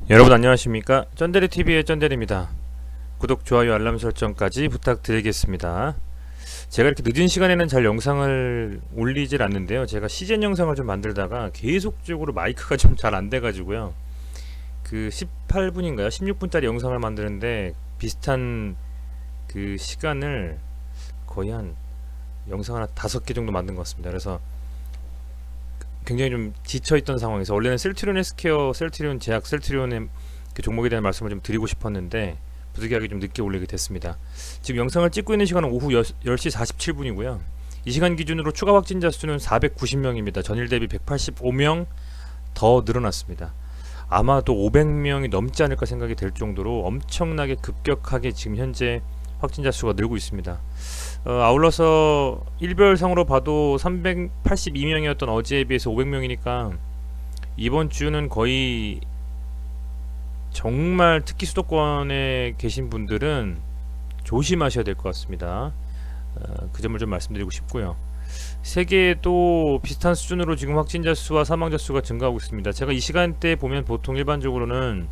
여러분 안녕하십니까? 쩐데리TV의 쩐데리입니다. 구독, 좋아요, 알람 설정까지 부탁드리겠습니다. 제가 이렇게 늦은 시간에는 잘 영상을 올리질 않는데요. 제가 시즌 영상을 좀 만들다가 계속적으로 마이크가 좀 잘 안 돼가지고요. 그 18분인가요? 16분짜리 영상을 만드는데 비슷한 그 시간을 거의 한 영상 하나 5개 정도 만든 것 같습니다. 그래서 굉장히 좀 지쳐있던 상황에서 원래는 셀트리온 헬스케어, 셀트리온 제약, 셀트리온의 그 종목에 대한 말씀을 좀 드리고 싶었는데 부득이하게 좀 늦게 올리게 됐습니다. 지금 영상을 찍고 있는 시간은 오후 10시 47분이고요. 이 시간 기준으로 추가 확진자 수는 490명입니다. 전일 대비 185명 더 늘어났습니다. 아마도 500명이 넘지 않을까 생각이 될 정도로 엄청나게 급격하게 지금 현재 확진자 수가 늘고 있습니다. 아울러서 일별상으로 봐도 382명이었던 어제에 비해서 500명이니까 이번 주는 거의 정말 특히 수도권에 계신 분들은 조심하셔야 될 것 같습니다. 그 점을 좀 말씀드리고 싶고요. 세계도 비슷한 수준으로 지금 확진자 수와 사망자 수가 증가하고 있습니다. 제가 이 시간대 보면 보통 일반적으로는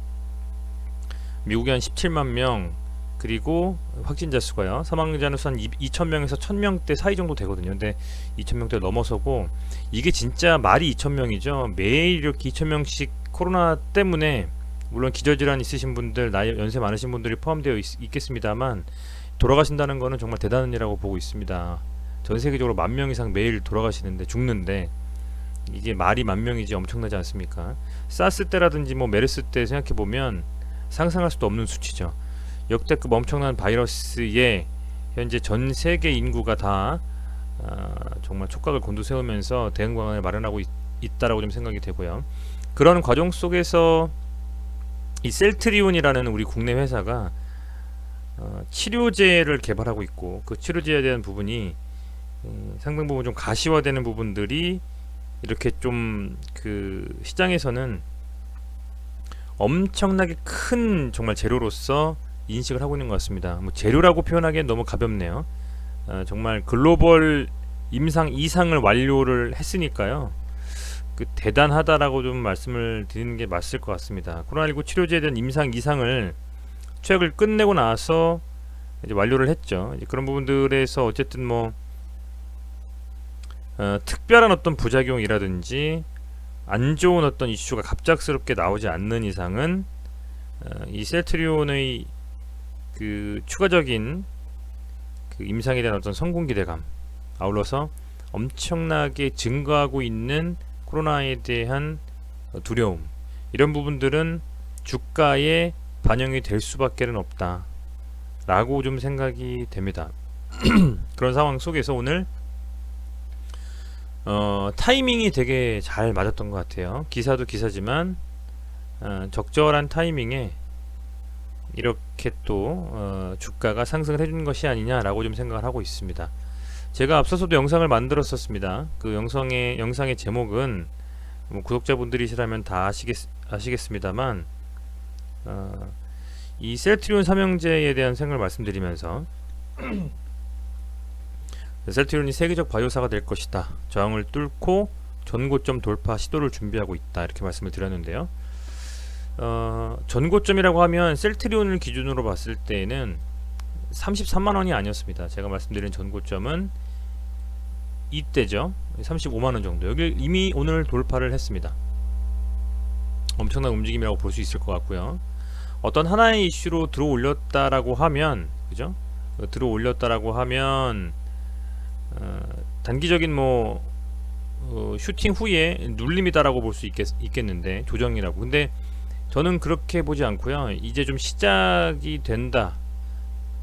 미국이 한 17만 명, 그리고 확진자 수가요, 사망자는 한 2,000명에서 1,000명대 사이 정도 되거든요. 근데 2,000명대 넘어서고 이게 진짜 말이 2,000명이죠. 매일 이렇게 2,000명씩 코로나 때문에, 물론 기저질환 있으신 분들, 나이 연세 많으신 분들이 포함되어 있겠습니다만 돌아가신다는 거는 정말 대단한 일이라고 보고 있습니다. 전 세계적으로 10,000명 이상 매일 돌아가시는데, 죽는데 이게 말이 10,000명이지 엄청나지 않습니까? 사스 때라든지 뭐 메르스 때 생각해 보면 상상할 수도 없는 수치죠. 역대급 엄청난 바이러스에 현재 전 세계 인구가 다 정말 촉각을 곤두세우면서 대응 방안을 마련하고 있다라고 좀 생각이 되고요. 그런 과정 속에서 이 셀트리온이라는 우리 국내 회사가 치료제를 개발하고 있고, 그 치료제에 대한 부분이 상당 부분 좀 가시화되는 부분들이 이렇게 좀 그 시장에서는 엄청나게 큰 정말 재료로서 인식을 하고 있는 것 같습니다. 뭐 재료라고 표현하기엔 너무 가볍네요. 정말 글로벌 임상 이상을 완료를 했으니까요. 그 대단하다라고 좀 말씀을 드리는 게 맞을 것 같습니다. 코로나19 치료제에 대한 임상 이상을 최악을 끝내고 나서 이제 완료를 했죠. 이제 그런 부분들에서 어쨌든 뭐 특별한 어떤 부작용이라든지 안 좋은 어떤 이슈가 갑작스럽게 나오지 않는 이상은 이 셀트리온의 그 추가적인 그 임상에 대한 어떤 성공 기대감, 아울러서 엄청나게 증가하고 있는 코로나에 대한 두려움, 이런 부분들은 주가에 반영이 될 수밖에는 없다 라고 좀 생각이 됩니다. 그런 상황 속에서 오늘 타이밍이 되게 잘 맞았던 것 같아요. 기사도 기사지만 적절한 타이밍에 이렇게 또 주가가 상승을 해주는 것이 아니냐라고 좀 생각을 하고 있습니다. 제가 앞서서도 영상을 만들었었습니다. 그 영상의 제목은 뭐 구독자분들이시라면 다 아시겠습니다만 이 셀트리온 삼형제에 대한 생각을 말씀드리면서 셀트리온이 세계적 바이오사가 될 것이다, 저항을 뚫고 전고점 돌파 시도를 준비하고 있다, 이렇게 말씀을 드렸는데요. 전고점이라고 하면 셀트리온을 기준으로 봤을 때는 33만원이 아니었습니다. 제가 말씀드린 전고점은 이때죠. 35만원 정도. 여기 이미 오늘 돌파를 했습니다. 엄청난 움직임이라고 볼 수 있을 것 같고요. 어떤 하나의 이슈로 들어 올렸다라고 하면, 그죠? 들어 올렸다라고 하면 단기적인 뭐 슈팅 후에 눌림이다라고 볼 수 있겠는데, 조정이라고. 근데 저는 그렇게 보지 않고요. 이제 좀 시작이 된다,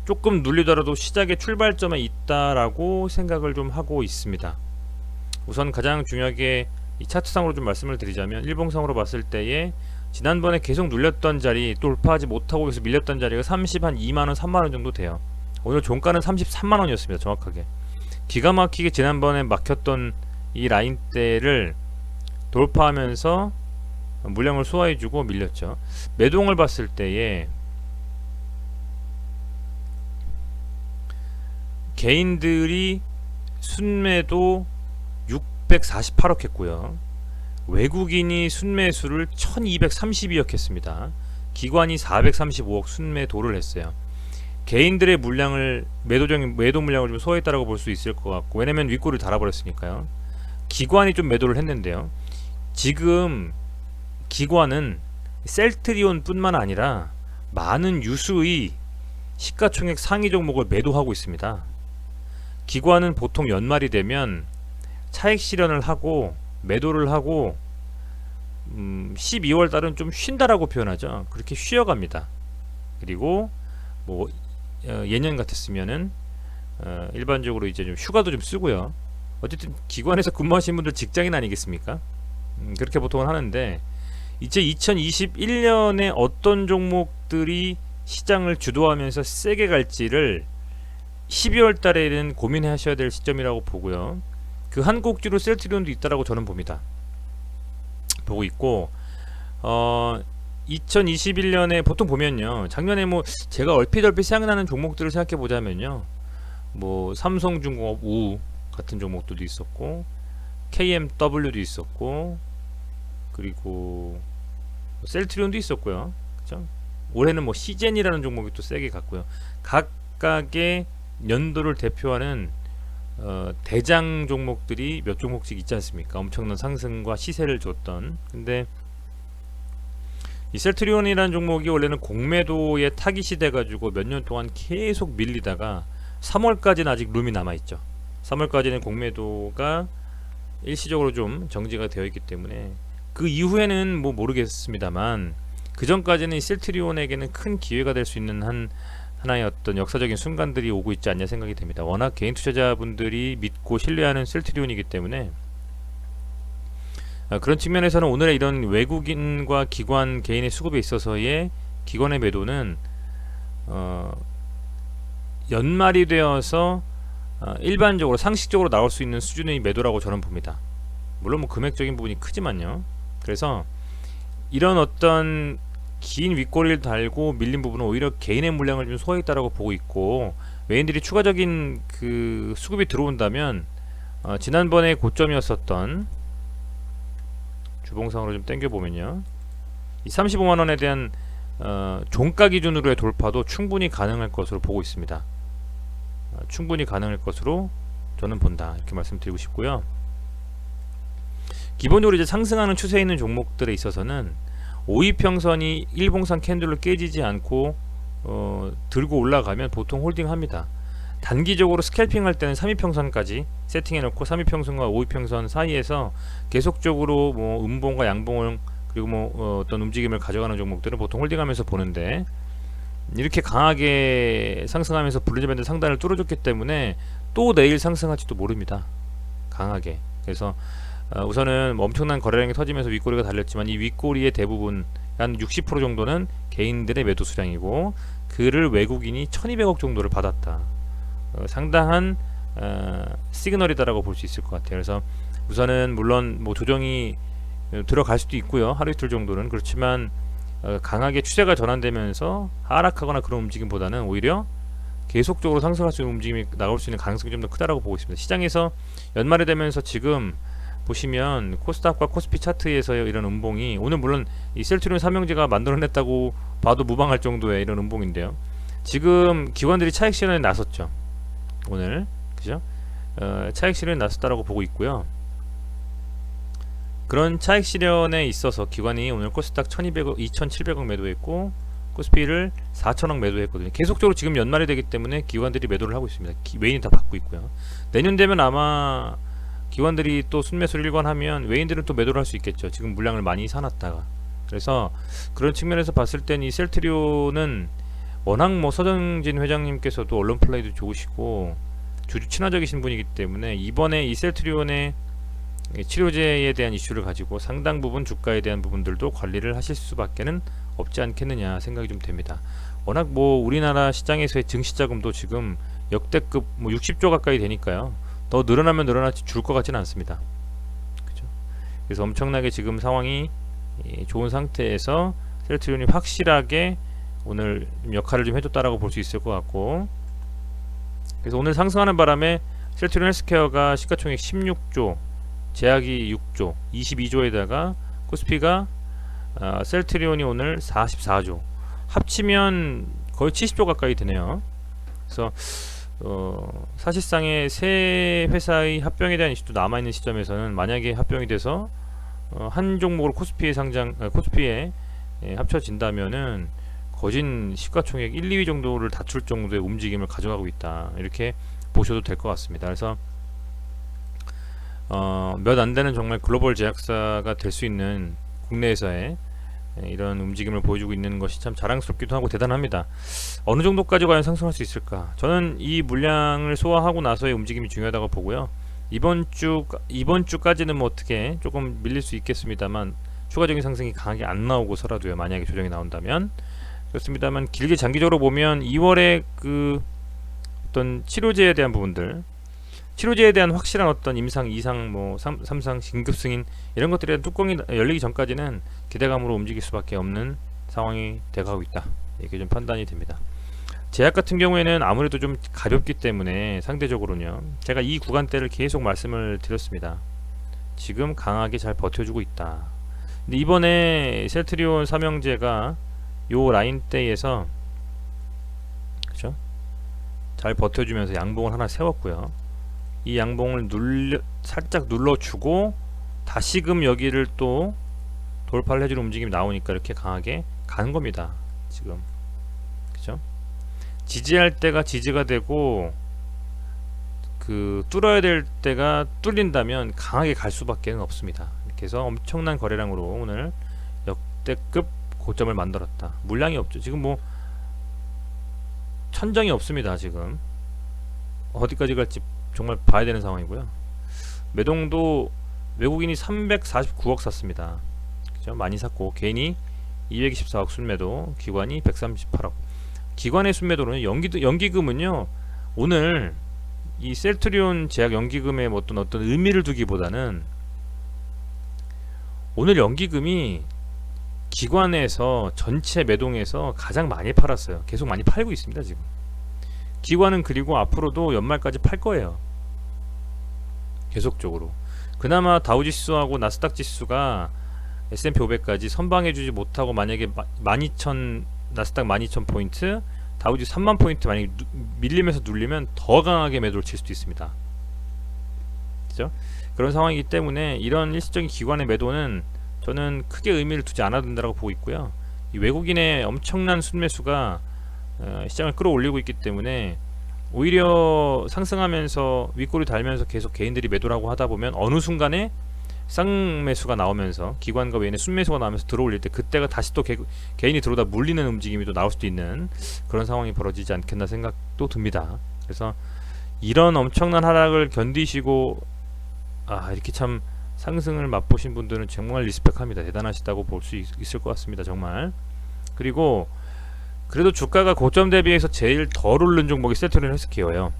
조금 눌리더라도 시작의 출발점에 있다라고 생각을 좀 하고 있습니다. 우선 가장 중요하게 이 차트상으로 좀 말씀을 드리자면, 일봉상으로 봤을 때에 지난번에 계속 눌렸던 자리, 돌파하지 못하고 여기서 밀렸던 자리가 2만원 3만원 정도 돼요. 오늘 종가는 33만원이었습니다 정확하게. 기가 막히게 지난번에 막혔던 이 라인대를 돌파하면서 물량을 소화해주고 밀렸죠. 매동을 봤을 때에 개인들이 순매도 648억 했고요. 외국인이 순매수를 1230억 했습니다. 기관이 435억 순매도를 했어요. 개인들의 물량을 매도 물량을 좀 소화했다라고 볼 수 있을 것 같고, 왜냐면 윗골을 달아버렸으니까요. 기관이 좀 매도를 했는데요. 지금 기관은 셀트리온 뿐만 아니라 많은 유수의 시가총액 상위 종목을 매도하고 있습니다. 기관은 보통 연말이 되면 차익 실현을 하고 매도를 하고 12월 달은 좀 쉰다라고 표현하죠. 그렇게 쉬어갑니다. 그리고 뭐 예년 같았으면은 일반적으로 이제 좀 휴가도 좀 쓰고요. 어쨌든 기관에서 근무하시는 분들 직장인 아니겠습니까? 그렇게 보통은 하는데, 이제 2021년에 어떤 종목들이 시장을 주도하면서 세게 갈지를 12월 달에는 고민하셔야 될 시점이라고 보고요. 그 한 곡지로 셀트리온도 있다라고 저는 보고 있고, 2021년에 보통 보면요, 작년에 뭐 제가 얼핏 생각나는 종목들을 생각해 보자면요, 뭐 삼성중공업 우 같은 종목들도 있었고, KMW도 있었고, 그리고 셀트리온도 있었고요. 그죠? 올해는 뭐 시젠이라는 종목이 또 세게 갔고요. 각각의 연도를 대표하는 대장 종목들이 몇 종목씩 있지 않습니까? 엄청난 상승과 시세를 줬던. 근데 이 셀트리온이라는 종목이 원래는 공매도에 타깃이 돼가지고 몇 년 동안 계속 밀리다가 3월까지는 아직 룸이 남아있죠. 3월까지는 공매도가 일시적으로 좀 정지가 되어 있기 때문에 그 이후에는 뭐 모르겠습니다만, 그 전까지는 이 셀트리온에게는 큰 기회가 될 수 있는 하나의 어떤 역사적인 순간들이 오고 있지 않냐 생각이 됩니다. 워낙 개인 투자자분들이 믿고 신뢰하는 셀트리온이기 때문에, 그런 측면에서는 오늘의 이런 외국인과 기관 개인의 수급에 있어서의 기관의 매도는 연말이 되어서 일반적으로 상식적으로 나올 수 있는 수준의 매도라고 저는 봅니다. 물론 뭐 금액적인 부분이 크지만요. 그래서 이런 어떤 긴 윗꼬리를 달고 밀린 부분은 오히려 개인의 물량을 좀 소화했다라고 보고 있고, 외인들이 추가적인 그 수급이 들어온다면 지난번에 고점이었었던 주봉상으로 좀 당겨보면요, 이 35만원에 대한 종가 기준으로의 돌파도 충분히 가능할 것으로 보고 있습니다. 충분히 가능할 것으로 저는 본다, 이렇게 말씀드리고 싶고요. 기본적으로 이제 상승하는 추세에 있는 종목들에 있어서는 5이평선이 일봉상 캔들로 깨지지 않고 들고 올라가면 보통 홀딩합니다. 단기적으로 스캘핑 할 때는 3이평선까지 세팅해 놓고 3이평선과 5이평선 사이에서 계속적으로 뭐 음봉과 양봉을, 그리고 뭐 어떤 움직임을 가져가는 종목들은 보통 홀딩하면서 보는데, 이렇게 강하게 상승하면서 볼리지밴드 상단을 뚫어줬기 때문에 또 내일 상승할지도 모릅니다. 강하게. 그래서 우선은 엄청난 거래량이 터지면서 윗꼬리가 달렸지만, 이 윗꼬리의 대부분 한 60% 정도는 개인들의 매도 수량이고, 그를 외국인이 1200억 정도를 받았다. 상당한 시그널이다라고 볼 수 있을 것 같아요. 그래서 우선은 물론 뭐 조정이 들어갈 수도 있고요, 하루 이틀 정도는. 그렇지만 강하게 추세가 전환되면서 하락하거나 그런 움직임보다는 오히려 계속적으로 상승할 수 있는 움직임이 나올 수 있는 가능성이 좀 더 크다라고 보고 있습니다. 시장에서 연말이 되면서 지금 보시면 코스닥과 코스피 차트에서의 이런 음봉이, 오늘 물론 이 셀트리온 삼형제가 만들어냈다고 봐도 무방할 정도의 이런 음봉인데요, 지금 기관들이 차익 실현에 나섰죠. 오늘 그죠? 차익 실현에 나섰다라고 보고 있고요. 그런 차익 실현에 있어서 기관이 오늘 코스닥 1200억, 2700억 매도했고 코스피를 4000억 매도했거든요. 계속적으로 지금 연말이 되기 때문에 기관들이 매도를 하고 있습니다. 외인이 다 받고 있고요. 내년 되면 아마 기관들이 또 순매수를 일관하면 외인들은 또 매도를 할 수 있겠죠. 지금 물량을 많이 사놨다가. 그래서 그런 측면에서 봤을 땐 이 셀트리온은 워낙 뭐 서정진 회장님께서도 언론 플레이도 좋으시고 주주 친화적이신 분이기 때문에, 이번에 이 셀트리온의 치료제에 대한 이슈를 가지고 상당 부분 주가에 대한 부분들도 관리를 하실 수밖에는 없지 않겠느냐 생각이 좀 됩니다. 워낙 뭐 우리나라 시장에서의 증시 자금도 지금 역대급 뭐 60조 가까이 되니까요. 더 늘어나면 늘어나지 줄 것 같지는 않습니다. 그죠? 그래서 엄청나게 지금 상황이 좋은 상태에서 셀트리온이 확실하게 오늘 좀 역할을 좀 해줬다라고 볼 수 있을 것 같고, 그래서 오늘 상승하는 바람에 셀트리온 헬스케어가 시가총액 16조 제약이 6조, 22조에다가 코스피가 셀트리온이 오늘 44조, 합치면 거의 70조 가까이 되네요. 그래서 사실상의 세 회사의 합병에 대한 이슈도 남아있는 시점에서는 만약에 합병이 돼서 한 종목으로 코스피에 합쳐진다면은 거진 시가총액 1, 2위 정도를 다툴 정도의 움직임을 가져가고 있다, 이렇게 보셔도 될 것 같습니다. 그래서 몇 안 되는 정말 글로벌 제약사가 될 수 있는 국내에서의 이런 움직임을 보여주고 있는 것이 참 자랑스럽기도 하고 대단합니다. 어느 정도까지 과연 상승할 수 있을까? 저는 이 물량을 소화하고 나서의 움직임이 중요하다고 보고요. 이번 주까지는 뭐 어떻게 조금 밀릴 수 있겠습니다만, 추가적인 상승이 강하게 안 나오고서라도요, 만약에 조정이 나온다면 그렇습니다만, 길게 장기적으로 보면 2월에 그 어떤 치료제에 대한 부분들, 치료제에 대한 확실한 어떤 임상, 이상, 뭐 3상 긴급 승인 이런 것들에 대한 뚜껑이 열리기 전까지는 기대감으로 움직일 수밖에 없는 상황이 돼가고 있다, 이게 좀 판단이 됩니다. 제약 같은 경우에는 아무래도 좀 가볍기 때문에 상대적으로는요, 제가 이 구간대를 계속 말씀을 드렸습니다. 지금 강하게 잘 버텨주고 있다. 근데 이번에 셀트리온 삼형제가 요 라인대에서 그죠? 잘 버텨주면서 양봉을 하나 세웠고요. 이 양봉을 살짝 눌러주고 다시금 여기를 또 돌파를 해주는 움직임이 나오니까 이렇게 강하게 가는 겁니다. 지금 그죠? 지지할 때가 지지가 되고 그 뚫어야 될 때가 뚫린다면 강하게 갈 수밖에 없습니다. 이렇게 해서 엄청난 거래량으로 오늘 역대급 고점을 만들었다. 물량이 없죠. 지금 뭐 천정이 없습니다. 지금 어디까지 갈지 정말 봐야 되는 상황이고요. 매동도 외국인이 349억 샀습니다. 그죠? 많이 샀고 개인이 224억 순매도, 기관이 138억. 기관의 순매도는 연기금은요, 오늘 이 셀트리온 제약 연기금에 어떤 의미를 두기보다는 오늘 연기금이 기관에서 전체 매동에서 가장 많이 팔았어요. 계속 많이 팔고 있습니다. 지금 기관은 그리고 앞으로도 연말까지 팔 거예요. 계속적으로. 그나마 다우지수하고 나스닥 지수가 S&P 500까지 선방해주지 못하고 만약에 12,000 나스닥 12,000포인트, 다우지수 30,000포인트 만약에 밀리면서 눌리면 더 강하게 매도를 칠 수도 있습니다. 그죠? 그런 상황이기 때문에 이런 일시적인 기관의 매도는 저는 크게 의미를 두지 않아도 된다고 보고 있고요. 이 외국인의 엄청난 순매수가 시장을 끌어올리고 있기 때문에 오히려 상승하면서 윗골이 달면서 계속 개인들이 매도라고 하다 보면 어느 순간에 쌍매수가 나오면서 기관과 외인의 순매수가 나오면서 들어올릴 때 그때가 다시 또 개인이 들어오다 물리는 움직임이 또 나올 수도 있는 그런 상황이 벌어지지 않겠나 생각도 듭니다. 그래서 이런 엄청난 하락을 견디시고 이렇게 참 상승을 맛보신 분들은 정말 리스펙합니다. 대단하시다고 볼 수 있을 것 같습니다. 정말. 그리고 그래도 주가가 고점 대비해서 제일 덜 오른 종목이 셀트리온 헬스케어예요.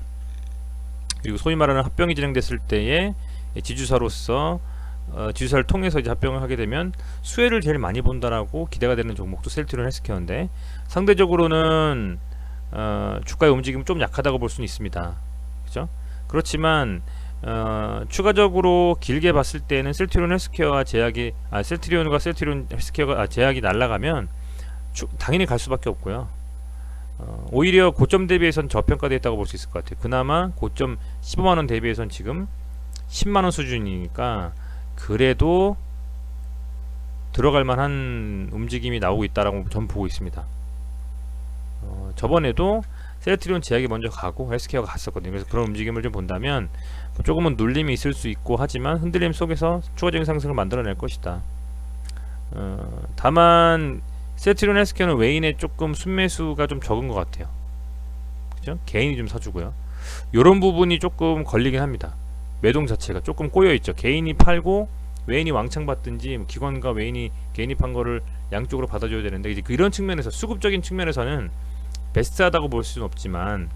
그리고 소위 말하는 합병이 진행됐을 때에 지주사로서 지주사를 통해서 이제 합병을 하게 되면 수혜를 제일 많이 본다라고 기대가 되는 종목도 셀트리온 헬스케어인데, 상대적으로는 주가의 움직임은 좀 약하다고 볼 수는 있습니다. 그죠? 그렇지만 추가적으로 길게 봤을 때는 셀트리온 헬스케어와 셀트리온과 셀트리온 헬스케어가 제약이 날아가면 당연히 갈 수밖에 없고요. 오히려 고점 대비해선 저평가되어 있다고 볼 수 있을 것 같아요. 그나마 고점 15만원 대비해선 지금 10만원 수준이니까 그래도 들어갈 만한 움직임이 나오고 있다라고 전 보고 있습니다. 저번에도 셀트리온 제약이 먼저 가고 헬스케어가 갔었거든요. 그래서 그런 움직임을 좀 본다면 조금은 눌림이 있을 수 있고 하지만 흔들림 속에서 추가적인 상승을 만들어낼 것이다. 다만 셀트리온 헬스케어는 외인의 조금 순매수가 좀 적은 것 같아요. 그죠? 개인이 좀 사주고요. 요런 부분이 조금 걸리긴 합니다. 매동 자체가 조금 꼬여있죠. 개인이 팔고 외인이 왕창 받든지 기관과 외인이 개인이 판 거를 양쪽으로 받아줘야 되는데, 이제 이런 측면에서 수급적인 측면에서는 베스트하다고 볼 수는 없지만,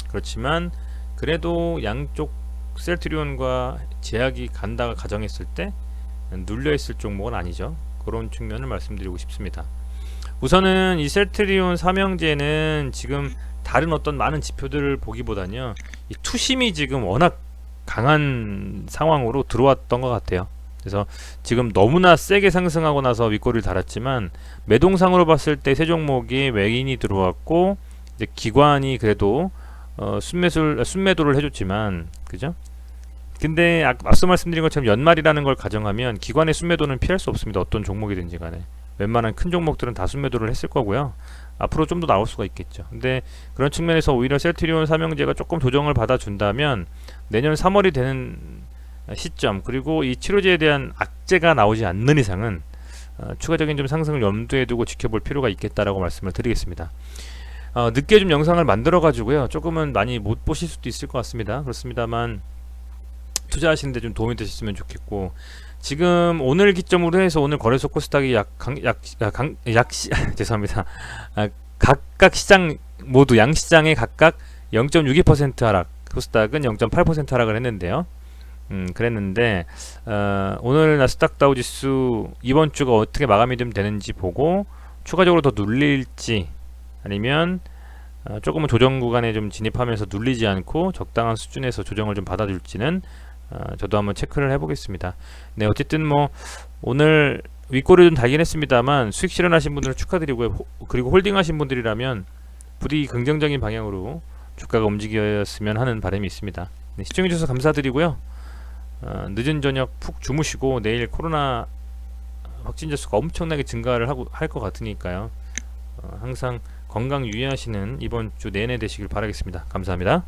그렇지만 그래도 양쪽 셀트리온과 제약이 간다가 가정했을 때 눌려있을 종목은 아니죠. 그런 측면을 말씀드리고 싶습니다. 우선은 이 셀트리온 삼형제는 지금 다른 어떤 많은 지표들을 보기보다는요, 이 투심이 지금 워낙 강한 상황으로 들어왔던 것 같아요. 그래서 지금 너무나 세게 상승하고 나서 윗꼬리를 달았지만 매동상으로 봤을 때 세 종목이 외인이 들어왔고 이제 기관이 그래도 순매도를 해줬지만 그죠? 근데 앞서 말씀드린 것처럼 연말이라는 걸 가정하면 기관의 순매도는 피할 수 없습니다. 어떤 종목이든지 간에 웬만한 큰 종목들은 다 순매도를 했을 거고요. 앞으로 좀 더 나올 수가 있겠죠. 근데 그런 측면에서 오히려 셀트리온 삼형제가 조금 조정을 받아준다면 내년 3월이 되는 시점 그리고 이 치료제에 대한 악재가 나오지 않는 이상은 추가적인 좀 상승을 염두에 두고 지켜볼 필요가 있겠다라고 말씀을 드리겠습니다. 늦게 좀 영상을 만들어 가지고요 조금은 많이 못 보실 수도 있을 것 같습니다. 그렇습니다만 투자하시는데 좀 도움이 되셨으면 좋겠고, 지금 오늘 기점으로 해서 오늘 거래소 코스닥이 죄송합니다. 각각 시장 모두 양시장에 각각 0.62% 하락, 코스닥은 0.8% 하락을 했는데요. 그랬는데 오늘 나스닥 다우지수 이번 주가 어떻게 마감이 좀 되는지 보고 추가적으로 더 눌릴지 아니면 조금은 조정 구간에 좀 진입하면서 눌리지 않고 적당한 수준에서 조정을 좀 받아줄지는 저도 한번 체크를 해보겠습니다. 네, 어쨌든 뭐 오늘 윗꼬리 좀 달긴 했습니다만 수익 실현하신 분들은 축하드리고요. 그리고 홀딩하신 분들이라면 부디 긍정적인 방향으로 주가가 움직였으면 하는 바람이 있습니다. 네, 시청해주셔서 감사드리고요. 늦은 저녁 푹 주무시고 내일 코로나 확진자 수가 엄청나게 증가를 할 것 같으니까요. 항상 건강 유의하시는 이번 주 내내 되시길 바라겠습니다. 감사합니다.